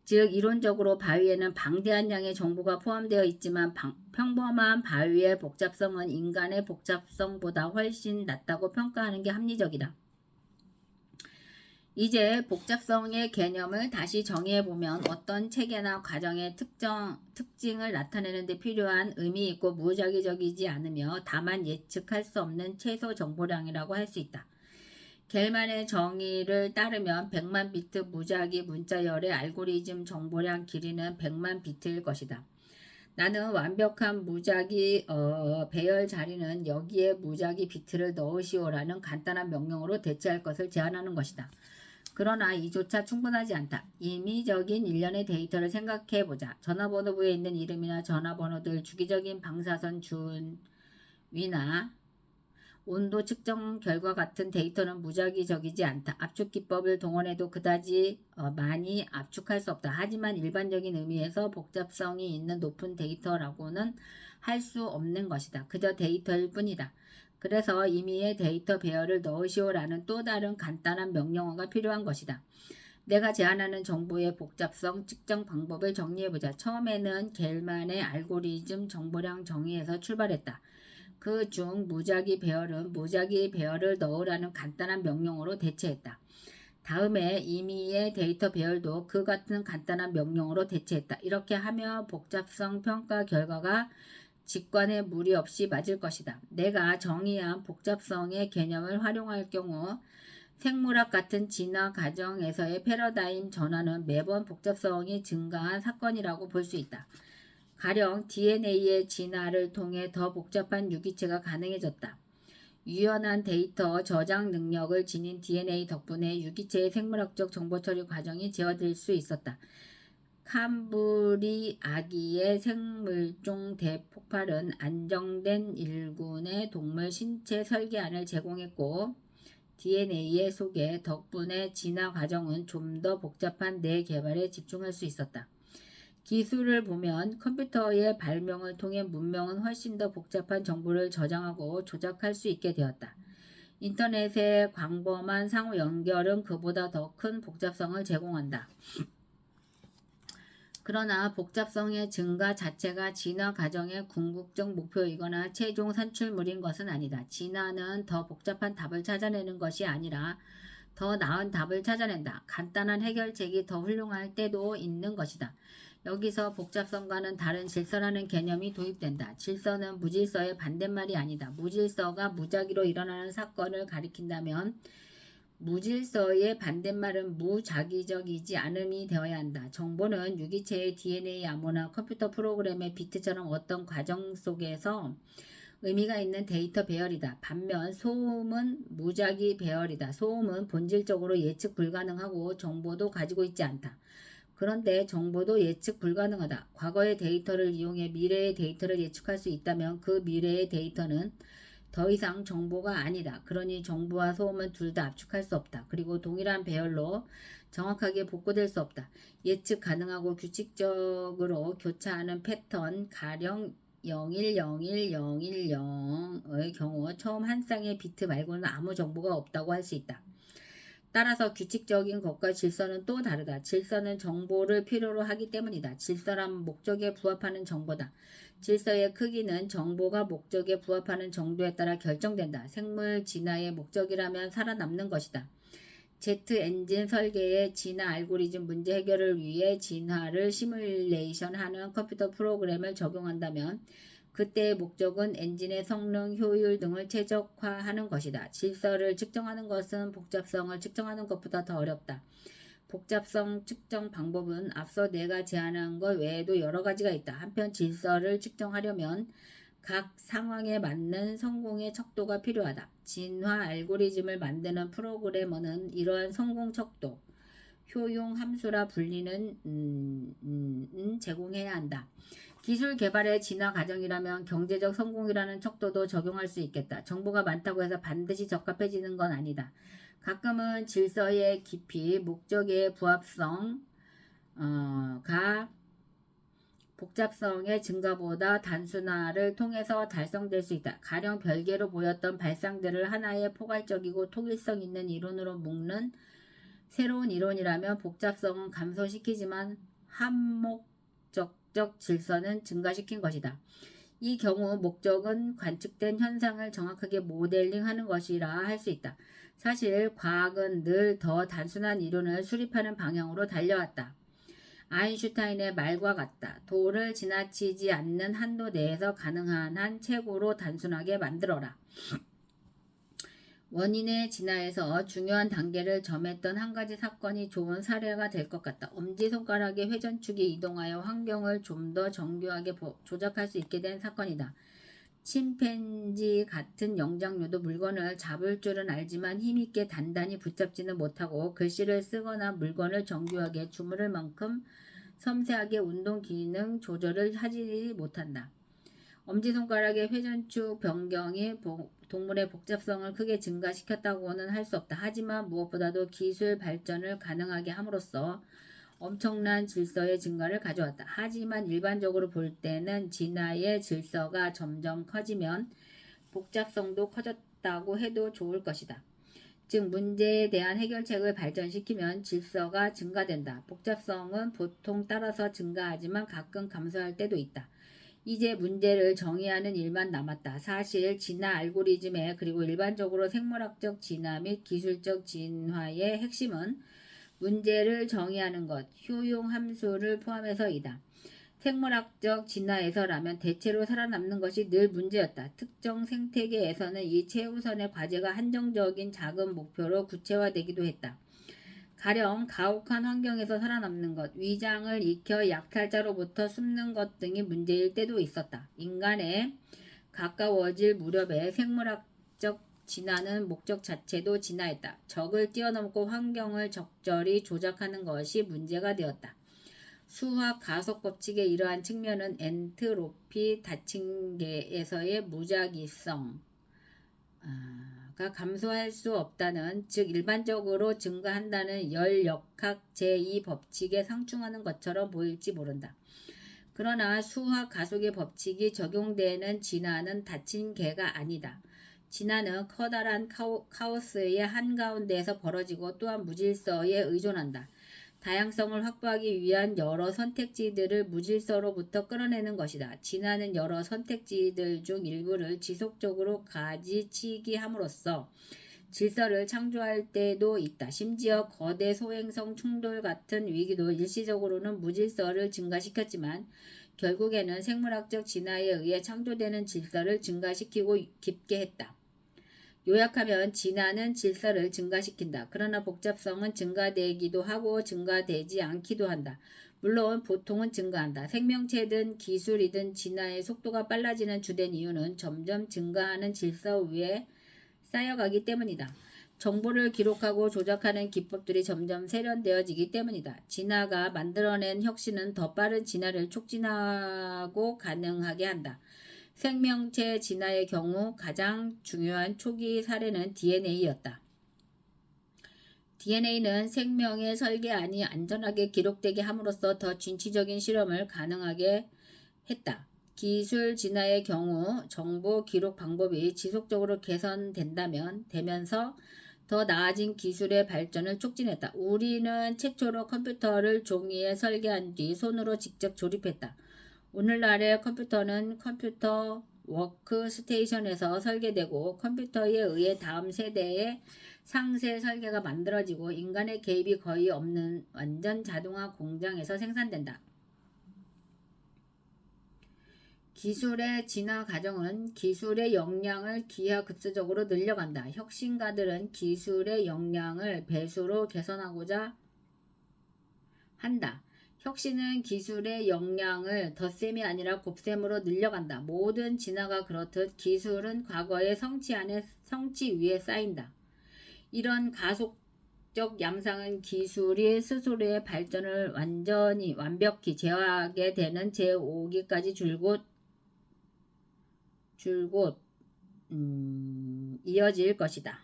즉 이론적으로 바위에는 방대한 양의 정보가 포함되어 있지만 평범한 바위의 복잡성은 인간의 복잡성보다 훨씬 낮다고 평가하는 게 합리적이다. 이제 복잡성의 개념을 다시 정의해보면 어떤 체계나 과정의 특징을 나타내는 데 필요한 의미 있고 무작위적이지 않으며 다만 예측할 수 없는 최소 정보량이라고 할 수 있다. 겔만의 정의를 따르면 100만 비트 무작위 문자열의 알고리즘 정보량 길이는 100만 비트일 것이다. 나는 완벽한 무작위 배열 자리는 여기에 무작위 비트를 넣으시오라는 간단한 명령으로 대체할 것을 제안하는 것이다. 그러나 이조차 충분하지 않다. 임의적인 일련의 데이터를 생각해보자. 전화번호부에 있는 이름이나 전화번호들, 주기적인 방사선 준위나 온도 측정 결과 같은 데이터는 무작위적이지 않다. 압축 기법을 동원해도 그다지 많이 압축할 수 없다. 하지만 일반적인 의미에서 복잡성이 있는 높은 데이터라고는 할 수 없는 것이다. 그저 데이터일 뿐이다. 그래서 임의의 데이터 배열을 넣으시오라는 또 다른 간단한 명령어가 필요한 것이다. 내가 제안하는 정보의 복잡성 측정 방법을 정리해보자. 처음에는 겔만의 알고리즘 정보량 정의에서 출발했다. 그 중 무작위 배열은 무작위 배열을 넣으라는 간단한 명령어로 대체했다. 다음에 임의의 데이터 배열도 그 같은 간단한 명령어로 대체했다. 이렇게 하며 복잡성 평가 결과가 직관에 무리 없이 맞을 것이다. 내가 정의한 복잡성의 개념을 활용할 경우 생물학 같은 진화 과정에서의 패러다임 전환은 매번 복잡성이 증가한 사건이라고 볼 수 있다. 가령 DNA의 진화를 통해 더 복잡한 유기체가 가능해졌다. 유연한 데이터 저장 능력을 지닌 DNA 덕분에 유기체의 생물학적 정보 처리 과정이 제어될 수 있었다. 캄브리 아기의 생물종 대폭발은 안정된 일군의 동물 신체 설계안을 제공했고 DNA의 소개 덕분에 진화 과정은 좀 더 복잡한 뇌 개발에 집중할 수 있었다. 기술을 보면 컴퓨터의 발명을 통해 문명은 훨씬 더 복잡한 정보를 저장하고 조작할 수 있게 되었다. 인터넷의 광범한 상호 연결은 그보다 더 큰 복잡성을 제공한다. 그러나 복잡성의 증가 자체가 진화 과정의 궁극적 목표이거나 최종 산출물인 것은 아니다. 진화는 더 복잡한 답을 찾아내는 것이 아니라 더 나은 답을 찾아낸다. 간단한 해결책이 더 훌륭할 때도 있는 것이다. 여기서 복잡성과는 다른 질서라는 개념이 도입된다. 질서는 무질서의 반대말이 아니다. 무질서가 무작위로 일어나는 사건을 가리킨다면 무질서의 반대말은 무작위적이지 않음이 되어야 한다. 정보는 유기체의 DNA 암호나 컴퓨터 프로그램의 비트처럼 어떤 과정 속에서 의미가 있는 데이터 배열이다. 반면 소음은 무작위 배열이다. 소음은 본질적으로 예측 불가능하고 정보도 가지고 있지 않다. 그런데 정보도 예측 불가능하다. 과거의 데이터를 이용해 미래의 데이터를 예측할 수 있다면 그 미래의 데이터는 더 이상 정보가 아니다. 그러니 정보와 소음은 둘 다 압축할 수 없다. 그리고 동일한 배열로 정확하게 복구될 수 없다. 예측 가능하고 규칙적으로 교차하는 패턴, 가령 010110의 경우 처음 한 쌍의 비트 말고는 아무 정보가 없다고 할 수 있다. 따라서 규칙적인 것과 질서는 또 다르다. 질서는 정보를 필요로 하기 때문이다. 질서란 목적에 부합하는 정보다. 질서의 크기는 정보가 목적에 부합하는 정도에 따라 결정된다. 생물 진화의 목적이라면 살아남는 것이다. 제트 엔진 설계의 진화 알고리즘 문제 해결을 위해 진화를 시뮬레이션하는 컴퓨터 프로그램을 적용한다면 그때의 목적은 엔진의 성능, 효율 등을 최적화하는 것이다. 질서를 측정하는 것은 복잡성을 측정하는 것보다 더 어렵다. 복잡성 측정 방법은 앞서 내가 제안한 것 외에도 여러 가지가 있다. 한편 질서를 측정하려면 각 상황에 맞는 성공의 척도가 필요하다. 진화 알고리즘을 만드는 프로그래머는 이러한 성공 척도, 효용 함수라 불리는 제공해야 한다. 기술 개발의 진화 과정이라면 경제적 성공이라는 척도도 적용할 수 있겠다. 정보가 많다고 해서 반드시 적합해지는 건 아니다. 가끔은 질서의 깊이, 목적의 부합성가 복잡성의 증가보다 단순화를 통해서 달성될 수 있다. 가령 별개로 보였던 발상들을 하나의 포괄적이고 통일성 있는 이론으로 묶는 새로운 이론이라면 복잡성은 감소시키지만 한목적적 질서는 증가시킨 것이다. 이 경우 목적은 관측된 현상을 정확하게 모델링하는 것이라 할 수 있다. 사실 과학은 늘 더 단순한 이론을 수립하는 방향으로 달려왔다. 아인슈타인의 말과 같다. 도를 지나치지 않는 한도 내에서 가능한 한 최고로 단순하게 만들어라. 원인의 진화에서 중요한 단계를 점했던 한 가지 사건이 좋은 사례가 될 것 같다. 엄지손가락의 회전축이 이동하여 환경을 좀 더 정교하게 조작할 수 있게 된 사건이다. 침팬지 같은 영장류도 물건을 잡을 줄은 알지만 힘있게 단단히 붙잡지는 못하고 글씨를 쓰거나 물건을 정교하게 주무를 만큼 섬세하게 운동 기능 조절을 하지 못한다. 엄지손가락의 회전축 변경이 동물의 복잡성을 크게 증가시켰다고는 할 수 없다. 하지만 무엇보다도 기술 발전을 가능하게 함으로써 엄청난 질서의 증가를 가져왔다. 하지만 일반적으로 볼 때는 진화의 질서가 점점 커지면 복잡성도 커졌다고 해도 좋을 것이다. 즉 문제에 대한 해결책을 발전시키면 질서가 증가된다. 복잡성은 보통 따라서 증가하지만 가끔 감소할 때도 있다. 이제 문제를 정의하는 일만 남았다. 사실 진화 알고리즘의 그리고 일반적으로 생물학적 진화 및 기술적 진화의 핵심은 문제를 정의하는 것, 효용 함수를 포함해서이다. 생물학적 진화에서라면 대체로 살아남는 것이 늘 문제였다. 특정 생태계에서는 이 최우선의 과제가 한정적인 작은 목표로 구체화되기도 했다. 가령 가혹한 환경에서 살아남는 것, 위장을 익혀 약탈자로부터 숨는 것 등이 문제일 때도 있었다. 인간에 가까워질 무렵에 생물학적 진화는 목적 자체도 진화했다. 적을 뛰어넘고 환경을 적절히 조작하는 것이 문제가 되었다. 수학 가속 법칙의 이러한 측면은 엔트로피 다층계에서의 무작위성가 감소할 수 없다는, 즉 일반적으로 증가한다는 열역학 제2법칙에 상충하는 것처럼 보일지 모른다. 그러나 수학 가속의 법칙이 적용되는 진화는 닫힌 개가 아니다. 진화는 커다란 카오스의 한가운데에서 벌어지고 또한 무질서에 의존한다. 다양성을 확보하기 위한 여러 선택지들을 무질서로부터 끌어내는 것이다. 진화는 여러 선택지들 중 일부를 지속적으로 가지치기 함으로써 질서를 창조할 때도 있다. 심지어 거대 소행성 충돌 같은 위기도 일시적으로는 무질서를 증가시켰지만 결국에는 생물학적 진화에 의해 창조되는 질서를 증가시키고 깊게 했다. 요약하면 진화는 질서를 증가시킨다. 그러나 복잡성은 증가되기도 하고 증가되지 않기도 한다. 물론 보통은 증가한다. 생명체든 기술이든 진화의 속도가 빨라지는 주된 이유는 점점 증가하는 질서 위에 쌓여가기 때문이다. 정보를 기록하고 조작하는 기법들이 점점 세련되어지기 때문이다. 진화가 만들어낸 혁신은 더 빠른 진화를 촉진하고 가능하게 한다. 생명체 진화의 경우 가장 중요한 초기 사례는 DNA였다. DNA는 생명의 설계안이 안전하게 기록되게 함으로써 더 진취적인 실험을 가능하게 했다. 기술 진화의 경우 정보 기록 방법이 지속적으로 개선되면서 더 나아진 기술의 발전을 촉진했다. 우리는 최초로 컴퓨터를 종이에 설계한 뒤 손으로 직접 조립했다. 오늘날의 컴퓨터는 컴퓨터 워크스테이션에서 설계되고 컴퓨터에 의해 다음 세대의 상세 설계가 만들어지고 인간의 개입이 거의 없는 완전 자동화 공장에서 생산된다. 기술의 진화 과정은 기술의 역량을 기하급수적으로 늘려간다. 혁신가들은 기술의 역량을 배수로 개선하고자 한다. 혁신은 기술의 역량을 덧셈이 아니라 곱셈으로 늘려간다. 모든 진화가 그렇듯 기술은 과거의 성취 위에 쌓인다. 이런 가속적 양상은 기술이 스스로의 발전을 완벽히 제어하게 되는 제5기까지 줄곧 이어질 것이다.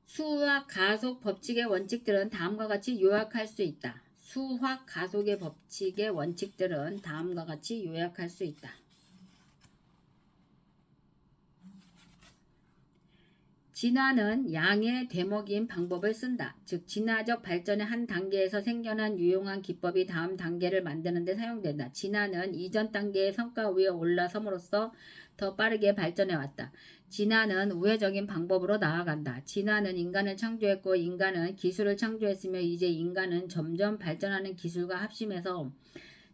수학 가속 법칙의 원칙들은 다음과 같이 요약할 수 있다. 수학 가속의 법칙의 원칙들은 다음과 같이 요약할 수 있다. 진화는 양의 되먹임 방법을 쓴다. 즉 진화적 발전의 한 단계에서 생겨난 유용한 기법이 다음 단계를 만드는 데 사용된다. 진화는 이전 단계의 성과 위에 올라섬으로써 더 빠르게 발전해왔다. 진화는 우회적인 방법으로 나아간다. 진화는 인간을 창조했고 인간은 기술을 창조했으며 이제 인간은 점점 발전하는 기술과 합심해서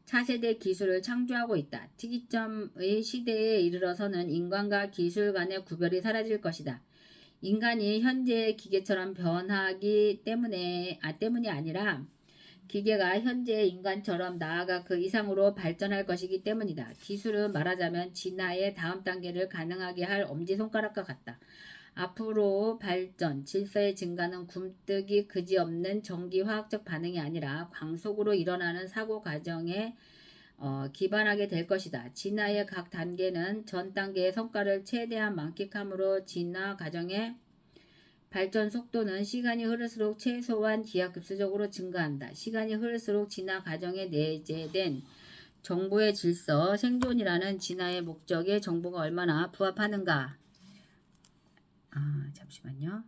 차세대 기술을 창조하고 있다. 특이점의 시대에 이르러서는 인간과 기술 간의 구별이 사라질 것이다. 인간이 현재의 기계처럼 변하기 때문이 아니라 기계가 현재의 인간처럼 나아가 그 이상으로 발전할 것이기 때문이다. 기술은 말하자면 진화의 다음 단계를 가능하게 할 엄지손가락과 같다. 앞으로 발전, 질서의 증가는 굼뜨기 그지없는 전기화학적 반응이 아니라 광속으로 일어나는 사고 과정에 기반하게 될 것이다. 진화의 각 단계는 전 단계의 성과를 최대한 만끽함으로 진화 과정의 발전 속도는 시간이 흐를수록 최소한 기하급수적으로 증가한다. 시간이 흐를수록 진화 과정에 내재된 정보의 질서, 생존이라는 진화의 목적에 정보가 얼마나 부합하는가. 잠시만요.